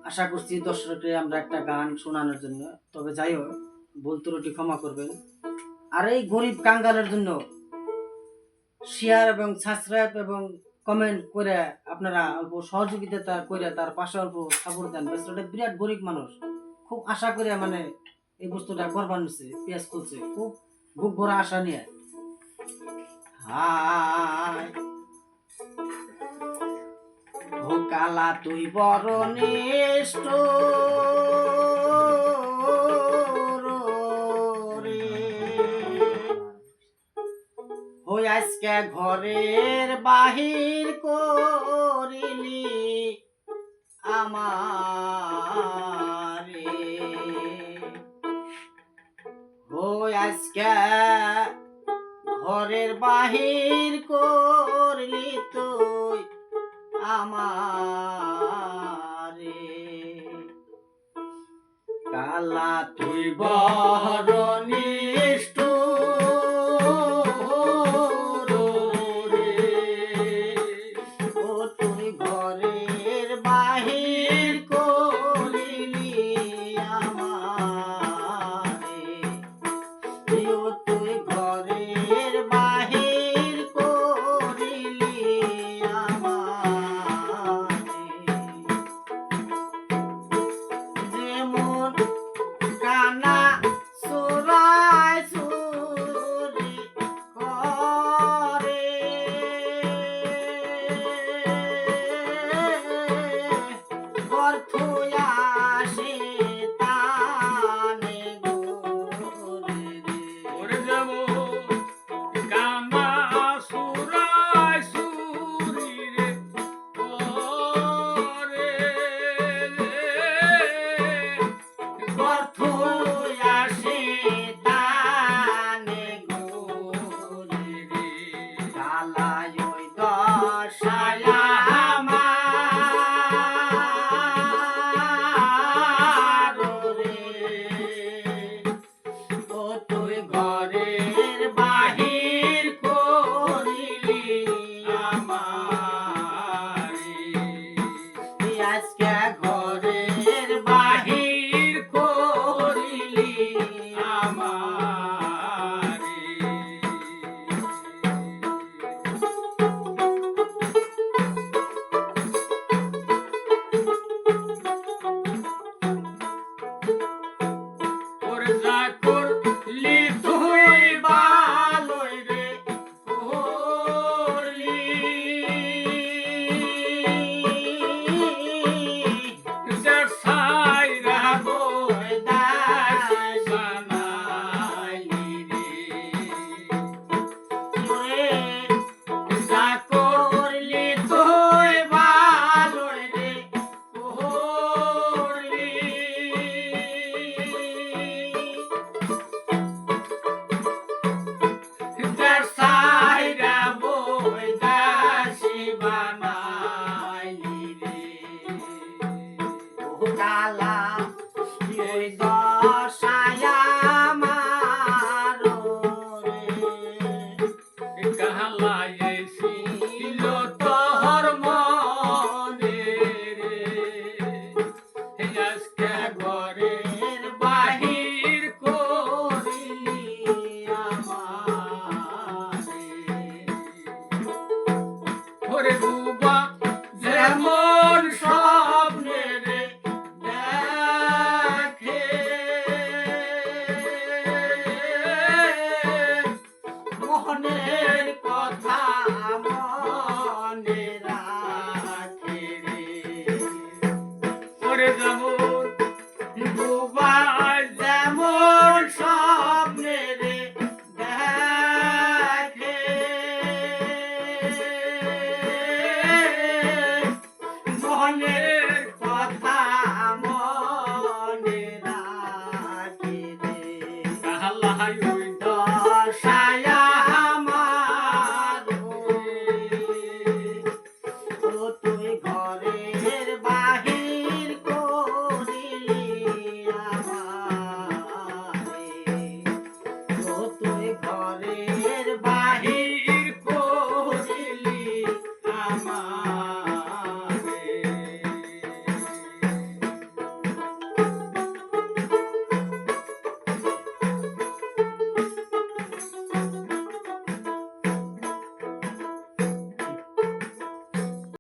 আশা করছি দর্শককে আমরা একটা গান শোনানোর জন্য। তবে যাই হোক, ভুল ত্রুটি ক্ষমা করবেন। আর এই গরিব কাঙ্গালের জন্য শেয়ার এবং সাবস্ক্রাইব এবং কমেন্ট করে আপনারা অল্প সহযোগিতা করে তার পাশে অল্প সাপোর্ট দেন। বেচারাটা বিরাট গরিব মানুষ, খুব আশা করে মানে এই বস্তুটা করবার নিচ্ছে, পেঁয়াজ খুলছে খুব বুক ভরা আশা নিয়ে। হায় ও কালা তুই বড় নিষ্ঠ হই আজকে ঘরের বাহির করিলি আমারে, হই আজকে ঘরের বাহির করলি তুই আমারে, কালা তুই বড় নিষ্ঠুর রে, ও তুই ঘরের বাহির করিলি আমারে, ও তুই ঘরের বাহির করিলি আমারে, যেমন কানা চোরাই চুরি করে, ঘর থুইয়া সে তানে গোরে রে। ওরে যেমন কানা চোরাই চুরি রে করে, ঘর থুইয়া সে তানে গোরে রে। কালায় ওই দশায় আমার রে, ও তুই ঘরের বাহির করিলি আমারে, আজকে ঘরের বাহির করিলি আমারে। ওরে যা করলি তুই তুই ভালোই রে করলি, সাইরা ওই দাস বানাইলি রে, রে, যা করলি তুই ভালোই রে করলি, সাইরা বই দাসী বানাইলি